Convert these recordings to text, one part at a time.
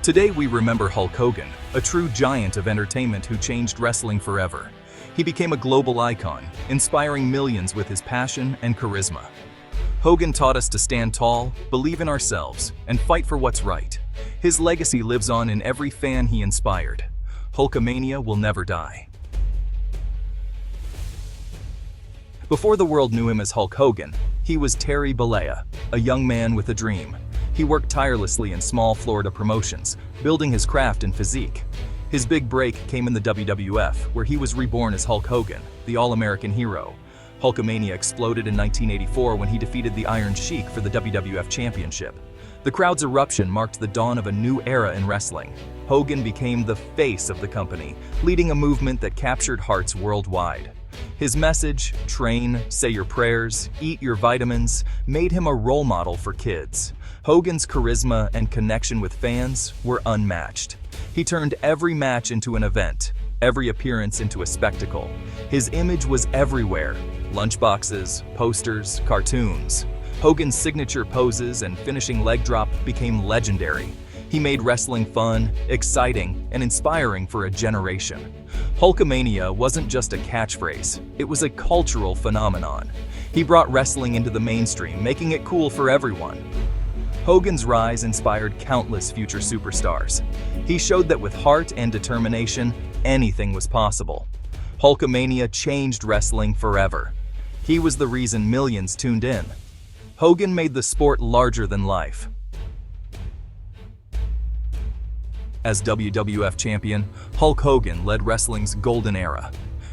Today we remember Hulk Hogan, a true giant of entertainment who changed wrestling forever. He became a global icon, inspiring millions with his passion and charisma. Hogan taught us to stand tall, believe in ourselves, and fight for what's right. His legacy lives on in every fan he inspired. Hulkamania will never die. Before the world knew him as Hulk Hogan, he was Terry Bollea, a young man with a dream. He worked tirelessly in small Florida promotions, building his craft and physique. His big break came in the WWF, where he was reborn as Hulk Hogan, the all-American hero. Hulkamania exploded in 1984 when he defeated the Iron Sheik for the WWF Championship. The crowd's eruption marked the dawn of a new era in wrestling. Hogan became the face of the company, leading a movement that captured hearts worldwide. His message, train, say your prayers, eat your vitamins, made him a role model for kids. Hogan's charisma and connection with fans were unmatched. He turned every match into an event, every appearance into a spectacle. His image was everywhere: lunchboxes, posters, cartoons. Hogan's signature poses and finishing leg drop became legendary. He made wrestling fun, exciting, and inspiring for a generation. Hulkamania wasn't just a catchphrase, it was a cultural phenomenon. He brought wrestling into the mainstream, making it cool for everyone. Hogan's rise inspired countless future superstars. He showed that with heart and determination, anything was possible. Hulkamania changed wrestling forever. He was the reason millions tuned in. Hogan made the sport larger than life. As WWF champion, Hulk Hogan led wrestling's golden era.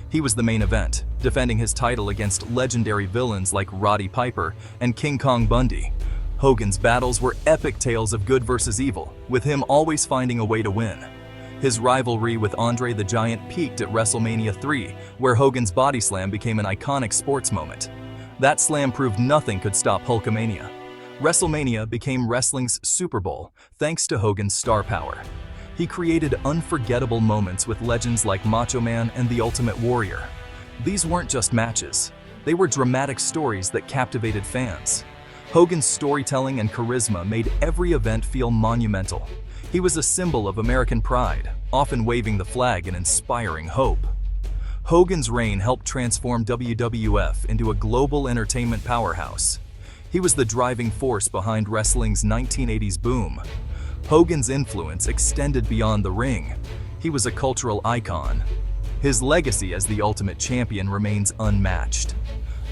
He was the main event, defending his title against legendary villains like Roddy Piper and King Kong Bundy. Hogan's battles were epic tales of good versus evil, with him always finding a way to win. His rivalry with Andre the Giant peaked at WrestleMania 3, where Hogan's body slam became an iconic sports moment. That slam proved nothing could stop Hulkamania. WrestleMania became wrestling's Super Bowl, thanks to Hogan's star power. He created unforgettable moments with legends like Macho Man and The Ultimate Warrior. These weren't just matches. They were dramatic stories that captivated fans. Hogan's storytelling and charisma made every event feel monumental. He was a symbol of American pride, often waving the flag and inspiring hope. Hogan's reign helped transform WWF into a global entertainment powerhouse. He was the driving force behind wrestling's 1980s boom. Hogan's influence extended beyond the ring. He was a cultural icon. His legacy as the Ultimate Champion remains unmatched.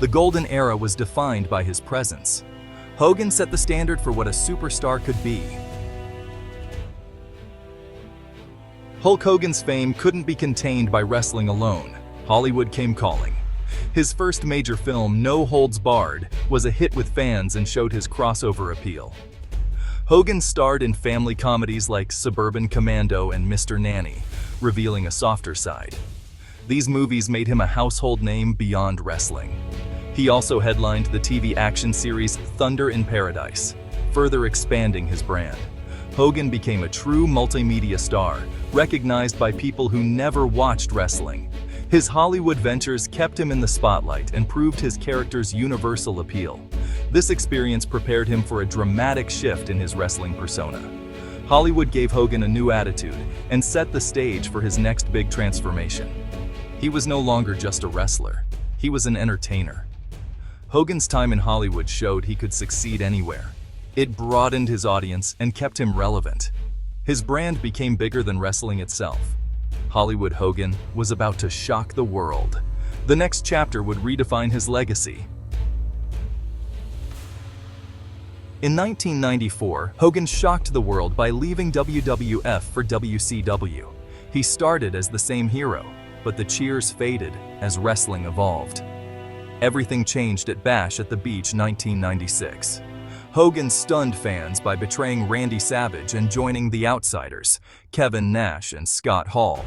The golden era was defined by his presence. Hogan set the standard for what a superstar could be. Hulk Hogan's fame couldn't be contained by wrestling alone. Hollywood came calling. His first major film, No Holds Barred, was a hit with fans and showed his crossover appeal. Hogan starred in family comedies like Suburban Commando and Mr. Nanny, revealing a softer side. These movies made him a household name beyond wrestling. He also headlined the TV action series Thunder in Paradise, further expanding his brand. Hogan became a true multimedia star, recognized by people who never watched wrestling. His Hollywood ventures kept him in the spotlight and proved his character's universal appeal. This experience prepared him for a dramatic shift in his wrestling persona. Hollywood gave Hogan a new attitude and set the stage for his next big transformation. He was no longer just a wrestler, he was an entertainer. Hogan's time in Hollywood showed he could succeed anywhere. It broadened his audience and kept him relevant. His brand became bigger than wrestling itself. Hollywood Hogan was about to shock the world. The next chapter would redefine his legacy. In 1994, Hogan shocked the world by leaving WWF for WCW. He started as the same hero, but the cheers faded as wrestling evolved. Everything changed at Bash at the Beach 1996. Hogan stunned fans by betraying Randy Savage and joining the Outsiders, Kevin Nash and Scott Hall.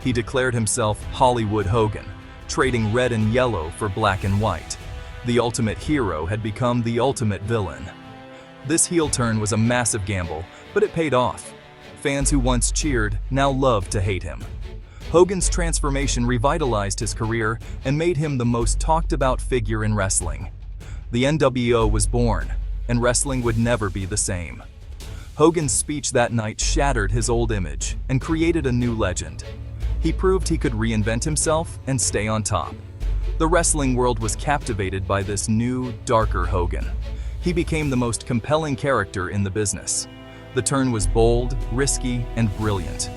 He declared himself Hollywood Hogan, trading red and yellow for black and white. The ultimate hero had become the ultimate villain. This heel turn was a massive gamble, but it paid off. Fans who once cheered now loved to hate him. Hogan's transformation revitalized his career and made him the most talked about figure in wrestling. The NWO was born, and wrestling would never be the same. Hogan's speech that night shattered his old image and created a new legend. He proved he could reinvent himself and stay on top. The wrestling world was captivated by this new, darker Hogan. He became the most compelling character in the business. The turn was bold, risky, and brilliant.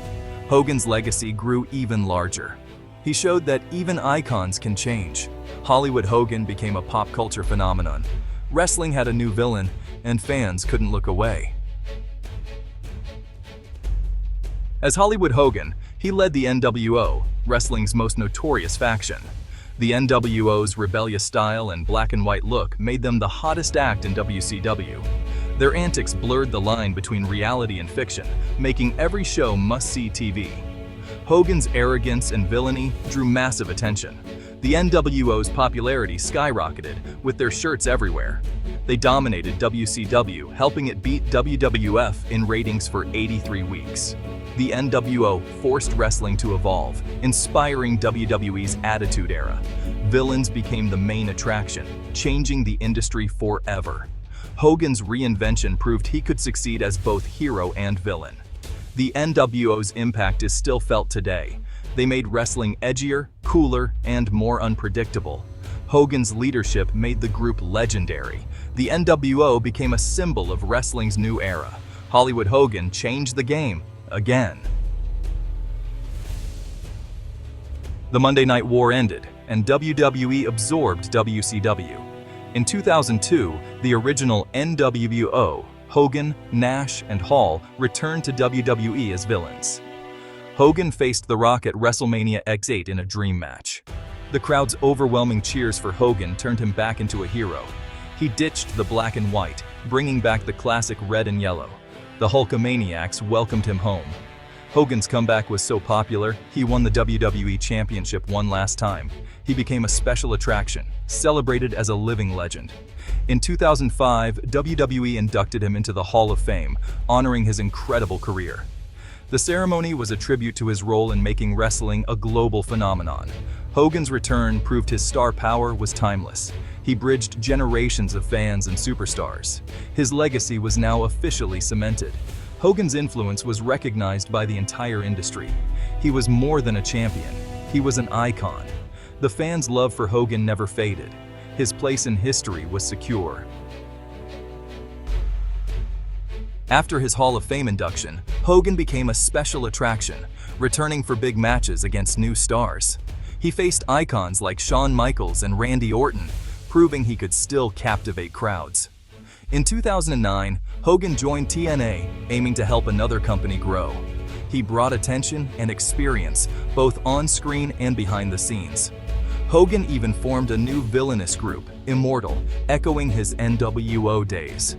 Hogan's legacy grew even larger. He showed that even icons can change. Hollywood Hogan became a pop culture phenomenon. Wrestling had a new villain, and fans couldn't look away. As Hollywood Hogan, he led the NWO, wrestling's most notorious faction. The NWO's rebellious style and black and white look made them the hottest act in WCW. Their antics blurred the line between reality and fiction, making every show must-see TV. Hogan's arrogance and villainy drew massive attention. The NWO's popularity skyrocketed, with their shirts everywhere. They dominated WCW, helping it beat WWF in ratings for 83 weeks. The NWO forced wrestling to evolve, inspiring WWE's Attitude Era. Villains became the main attraction, changing the industry forever. Hogan's reinvention proved he could succeed as both hero and villain. The NWO's impact is still felt today. They made wrestling edgier, cooler, and more unpredictable. Hogan's leadership made the group legendary. The NWO became a symbol of wrestling's new era. Hollywood Hogan changed the game again. The Monday Night War ended, and WWE absorbed WCW. In 2002, the original NWO, Hogan, Nash, and Hall returned to WWE as villains. Hogan faced The Rock at WrestleMania X8 in a dream match. The crowd's overwhelming cheers for Hogan turned him back into a hero. He ditched the black and white, bringing back the classic red and yellow. The Hulkamaniacs welcomed him home. Hogan's comeback was so popular, he won the WWE Championship one last time. He became a special attraction, celebrated as a living legend. In 2005, WWE inducted him into the Hall of Fame, honoring his incredible career. The ceremony was a tribute to his role in making wrestling a global phenomenon. Hogan's return proved his star power was timeless. He bridged generations of fans and superstars. His legacy was now officially cemented. Hogan's influence was recognized by the entire industry. He was more than a champion. He was an icon. The fans' love for Hogan never faded. His place in history was secure. After his Hall of Fame induction, Hogan became a special attraction, returning for big matches against new stars. He faced icons like Shawn Michaels and Randy Orton, proving he could still captivate crowds. In 2009, Hogan joined TNA, aiming to help another company grow. He brought attention and experience, both on-screen and behind the scenes. Hogan even formed a new villainous group, Immortal, echoing his NWO days.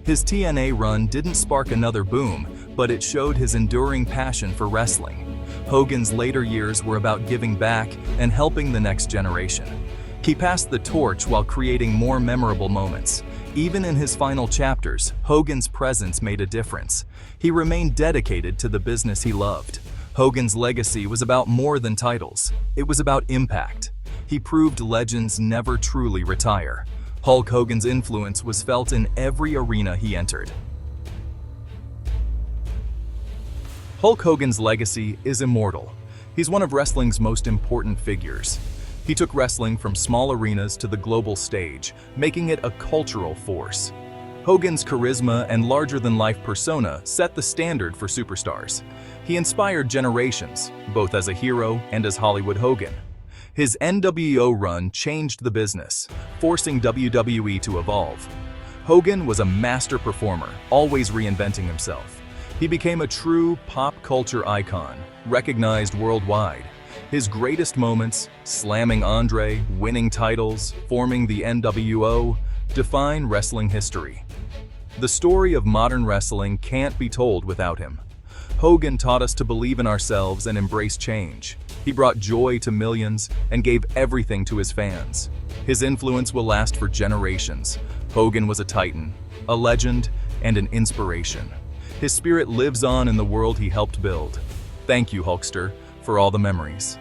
His TNA run didn't spark another boom, but it showed his enduring passion for wrestling. Hogan's later years were about giving back and helping the next generation. He passed the torch while creating more memorable moments. Even in his final chapters, Hogan's presence made a difference. He remained dedicated to the business he loved. Hogan's legacy was about more than titles. It was about impact. He proved legends never truly retire. Hulk Hogan's influence was felt in every arena he entered. Hulk Hogan's legacy is immortal. He's one of wrestling's most important figures. He took wrestling from small arenas to the global stage, making it a cultural force. Hogan's charisma and larger-than-life persona set the standard for superstars. He inspired generations, both as a hero and as Hollywood Hogan. His NWO run changed the business, forcing WWE to evolve. Hogan was a master performer, always reinventing himself. He became a true pop culture icon, recognized worldwide. His greatest moments, slamming Andre, winning titles, forming the NWO, define wrestling history. The story of modern wrestling can't be told without him. Hogan taught us to believe in ourselves and embrace change. He brought joy to millions and gave everything to his fans. His influence will last for generations. Hogan was a titan, a legend, and an inspiration. His spirit lives on in the world he helped build. Thank you, Hulkster, for all the memories.